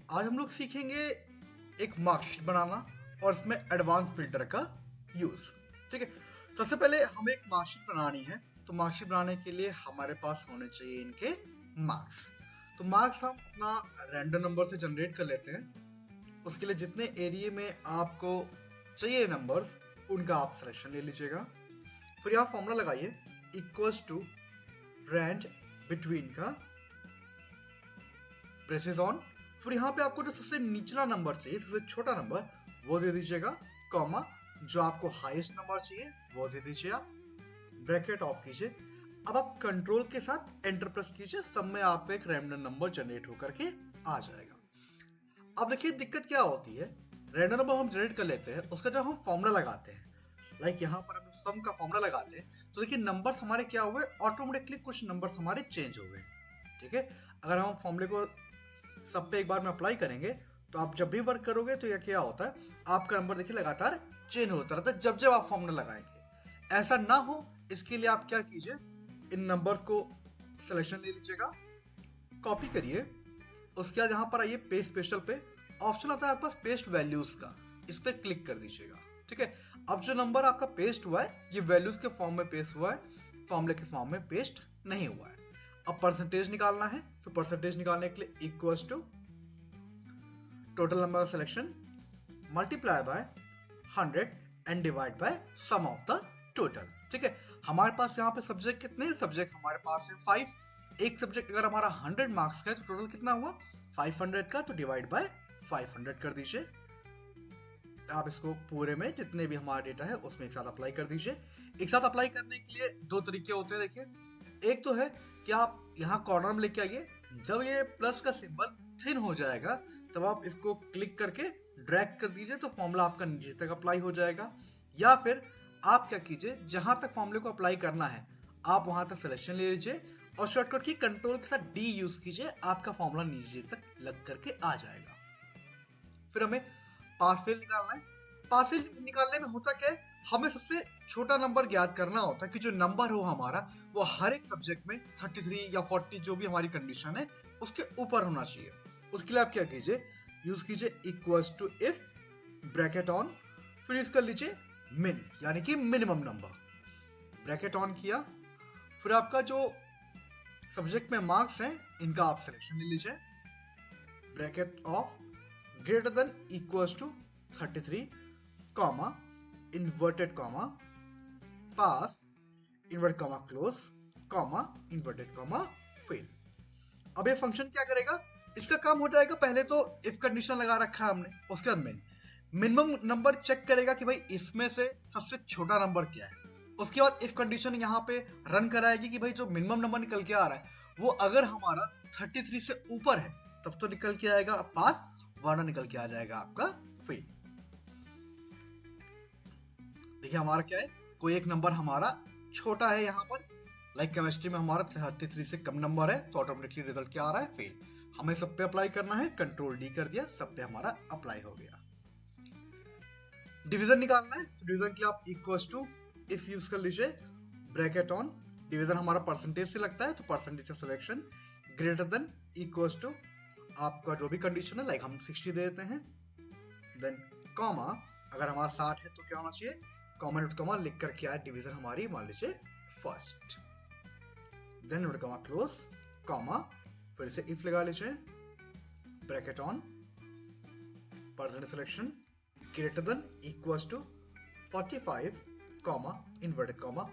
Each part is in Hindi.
आज हम लोग सीखेंगे एक मार्कशीट बनाना और इसमें एडवांस फिल्टर का यूज। ठीक है, सबसे पहले हमें एक मार्कशीट बनानी है। तो मार्कशीट बनाने के लिए हमारे पास होने चाहिए इनके मार्क्स। तो मार्क्स हम अपना रैंडम नंबर से जनरेट कर लेते हैं। उसके लिए जितने एरिया में आपको चाहिए नंबर्स उनका आप सिलेक्शन ले लीजिएगा। फिर यहाँ फॉर्मूला लगाइए इक्वल्स टू रेंज बिटवीन का ब्रेसेस ऑन। फिर यहाँ पे आपको जो सबसे निचला नंबर चाहिए, सबसे छोटा नंबर, वो दे दीजिएगा, कॉमा जो आपको हाईएस्ट नंबर चाहिए वो दे दीजिए आप, ब्रैकेट ऑफ कीजिए। अब आप कंट्रोल के साथ एंटर प्रेस कीजिए, सब में आप एक रैंडम नंबर जनरेट होकर के आ जाएगा। अब देखिए दिक्कत क्या होती है, रैंडम नंबर हम जनरेट कर लेते हैं, उसका जब हम फॉर्मूला लगाते हैं, लाइक यहाँ पर हम सम का फॉर्मूला लगाते हैं, तो देखिए नंबर्स हमारे क्या हुए, ऑटोमेटिकली कुछ नंबर्स हमारे चेंज हो गए। ठीक है, अगर हम फॉर्मूले को सब पे एक बार में अप्लाई करेंगे तो आप जब भी वर्क करोगे तो यह क्या होता है, आपका नंबर देखिए लगातार चेंज होता रहता है जब जब आप फॉर्मूला लगाएंगे। ऐसा ना हो इसके लिए आप क्या कीजिए, इन नंबर्स को सिलेक्शन ले लीजिएगा, कॉपी करिए, उसके बाद यहाँ पर आइए पेस्ट स्पेशल पे, ऑप्शन आता है आपके पास पेस्ट वैल्यूज का, इस पर क्लिक कर दीजिएगा। ठीक है, अब जो नंबर आपका पेस्ट हुआ है ये वैल्यूज के फॉर्म में पेस्ट हुआ है, फॉर्मूले के फॉर्म में पेस्ट नहीं हुआ है। अब परसेंटेज निकालना है, तो परसेंटेज निकालने के लिए equals to total number of selection multiply by 100 and divide by sum of the total. ठीक है, हमारे पास यहाँ पे सब्जेक्ट कितने, सब्जेक्ट हमारे पास है 5। एक सब्जेक्ट अगर हमारा 100 मार्क्स का है तो टोटल कितना हुआ 500 का, तो डिवाइड बाय 500 कर दीजिए। आप इसको पूरे में जितने भी हमारा डेटा है उसमें एक साथ अप्लाई कर दीजिए। एक साथ अप्लाई करने के लिए दो तरीके होते हैं। देखिए, एक तो है कि आप यहाँ कॉर्नर में लेके आइए, जब ये प्लस का सिंबल थिन हो जाएगा तब आप इसको क्लिक करके ड्रैग कर दीजिए, तो फॉर्मूला आपका नीचे तक अप्लाई हो जाएगा। या फिर आप क्या कीजिए, जहां तक फॉर्मूले को अप्लाई करना है आप वहां तक सिलेक्शन ले लीजिए और शॉर्टकट की कंट्रोल के साथ डी यूज कीजिए, आपका फॉर्मूला नीचे तक लग करके आ जाएगा। फिर हमें पास फेल निकालना है। पास फेल निकालने में होता क्या है, हमें सबसे छोटा नंबर ज्ञात करना होता है कि जो नंबर हो हमारा वो हर एक सब्जेक्ट में 33 या 40 जो भी हमारी कंडीशन है उसके ऊपर होना चाहिए। उसके लिए आप क्या कीजिए, यूज कीजिए equals to if bracket on, फिर यूज कर लीजिए मिन यानी कि मिनिमम नंबर, ब्रैकेट ऑन किया, फिर आपका जो सब्जेक्ट में मार्क्स हैं इनका आप सिलेक्शन ले लीजिए, bracket of greater than equals to 33 comma inverted comma pass inverted comma close comma inverted comma fail. अब ये फंक्शन क्या करेगा, इसका काम हो जाएगा, पहले तो इफ कंडीशन लगा रखा है हमने, उसके बाद मिनिमम नंबर चेक करेगा कि भाई इसमें से सबसे छोटा नंबर क्या है। उसके बाद इफ कंडीशन यहाँ पे रन कराएगी कि भाई जो मिनिमम नंबर निकल के आ रहा है वो अगर हमारा 33 से ऊपर है तब तो निकल के आएगा पास, वरना निकल के आ जाएगा आपका फेल। देखिए हमारा क्या है, कोई एक नंबर हमारा छोटा है यहाँ पर, लाइक केमिस्ट्री में हमारा 33 से कम नंबर है तो ऑटोमेटिकली रिजल्ट क्या आ रहा है फेल। हमें सब पे अप्लाई करना है, कंट्रोल डी कर दिया, सब पे हमारा अप्लाई हो गया। डिवीजन निकालना है, तो डिवीजन के लिए आप इक्वल्स टू इफ यूज कर लीजिए, ब्रैकेट ऑन, डिवीजन हमारा परसेंटेज से लगता है तो परसेंटेज का selection, greater than equals to आपका जो भी कंडीशन है, लाइक हम 60 दे देते हैं, देन कॉमा अगर हमारा 60 है तो क्या होना चाहिए, कॉमा नोट कॉमा लिख कर क्या है, डिवीजन हमारी मान लीजिए first, then note comma close comma, फिर से इफ लगा लीजिए, bracket on, percentage selection greater than equals to 45 comma inverted comma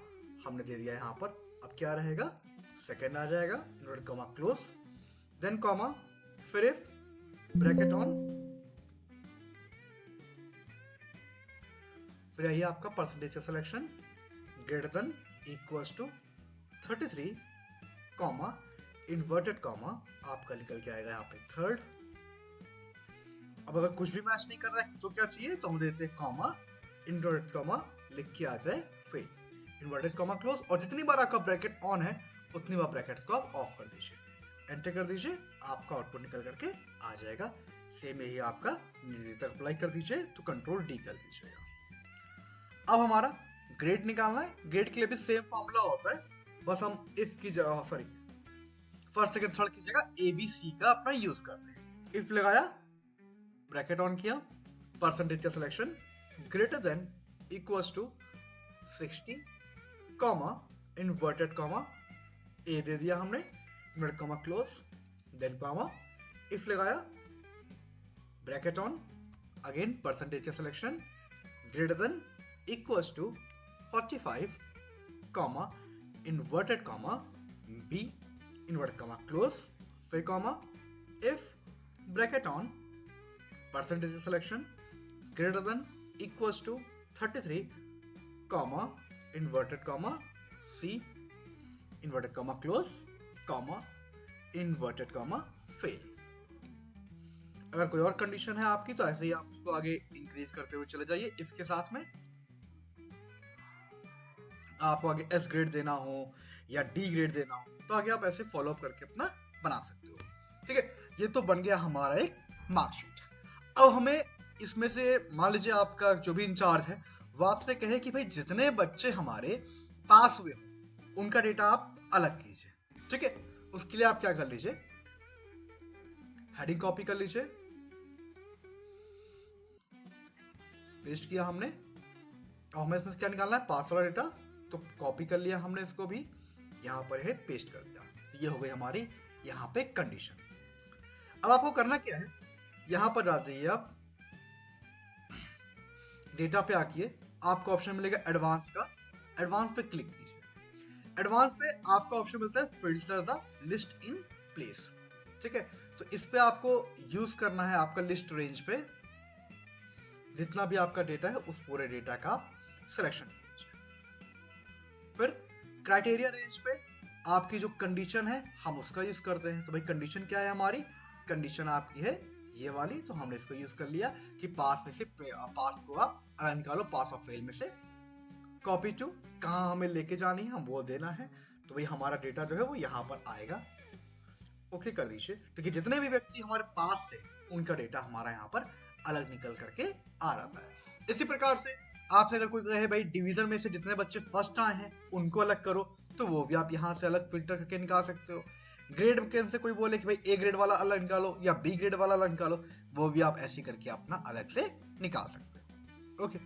हमने दे दिया यहाँ पर, अब क्या रहेगा सेकेंड आ जाएगा, inverted comma close, then comma, फिर इफ ब्रैकेट ऑन, फिर यही आपका परसेंटेज का selection greater than equals to 33 comma inverted comma, आपका निकल के आएगा यहाँ पे थर्ड। अब अगर कुछ भी मैच नहीं कर रहा है तो क्या चाहिए, तो हम देते हैं कॉमा इन्वर्टेड कॉमा लिख के आ जाए फेल, इन्वर्टेड कॉमा क्लोज, और जितनी बार आपका ब्रैकेट ऑन है उतनी बार ब्रैकेट्स को आप ऑफ कर दीजिए, एंटर कर दीजिए, आपका आउटपुट निकल करके आ जाएगा। सेम यही आपका नीचे तक अप्लाई कर दीजिए तो कंट्रोल डी कर दीजिएगा। अब हमारा ग्रेड निकालना है, ग्रेड के लिए भी सेम फॉर्मूला होता है, बस हम इफ की जगह फर्स्ट सेकंड थर्ड की जगह ABC का अपना यूज करते हैं। इफ लगाया ब्रैकेट ऑन किया, परसेंटेज का selection greater than equals to 60 comma inverted comma A दे दिया हमने, inverted comma close, then comma, if लगाया, ब्रैकेट ऑन, अगेन परसेंटेज का selection greater than equals to 45 comma inverted comma B, inverted comma close, फिर comma, if bracket on, percentage selection greater than equals to 33 comma inverted comma C, inverted comma close, comma inverted comma fail. अगर कोई और कंडीशन है आपकी तो ऐसे ही आप उसको आगे इंक्रीज करते हुए चले जाइए। इसके साथ में आपको आगे एस ग्रेड देना हो या डी ग्रेड देना हो तो आगे आप ऐसे फॉलो अप करके अपना बना सकते हो। ठीक है, ये तो बन गया हमारा एक मार्कशीट। अब हमें इसमें से मान लीजिए आपका जो भी इंचार्ज है वो आपसे कहे कि भाई जितने बच्चे हमारे पास हुए उनका डेटा आप अलग कीजिए। ठीक है, उसके लिए आप क्या कर लीजिए, हेडिंग कॉपी कर लीजिए, पेस्ट किया हमने, और हमें इसमें क्या निकालना है, पास वाला डेटा, तो कॉपी कर लिया हमने इसको भी, यहां पर है पेस्ट कर दिया। ये हो गई हमारी यहां पे कंडीशन। अब आपको करना क्या है, यहां पर आ जाइए आप, डेटा पे आके आपको ऑप्शन मिलेगा एडवांस का, एडवांस पे क्लिक कीजिए। एडवांस पे आपका ऑप्शन मिलता है filter the list in place. ठीक है, तो इस पे आपको यूज करना है आपका लिस्ट रेंज पे, जितना भी आपका डेटा है उस पूरे डेटा का सिलेक्शन कीजिए। फिर क्राइटेरिया रेंज पे आपकी जो कंडीशन है हम उसका यूज करते हैं। तो भाई कंडीशन क्या है हमारी, कंडीशन आपकी है ये वाली, तो हमने इसको यूज कर लिया कि पास में से पास को आप निकालो, पास और फेल में से कॉपी टू कहाँ हमें लेके जानी है हम वो देना है। तो भाई हमारा डेटा जो है वो यहाँ पर आएगा। ओके कर दीजिए, तो कि जितने भी व्यक्ति हमारे पास थे उनका डेटा हमारा यहाँ पर अलग निकल करके आ रहा है। इसी प्रकार से आपसे अगर कोई कहे भाई डिवीजन में से जितने बच्चे फर्स्ट आए हैं उनको अलग करो, तो वो भी आप यहाँ से अलग फिल्टर करके निकाल सकते हो। ग्रेड के से कोई बोले कि भाई ए ग्रेड वाला अलग निकालो या बी ग्रेड वाला अलग निकालो, वो भी आप ऐसे करके अपना अलग से निकाल सकते हो। ओके।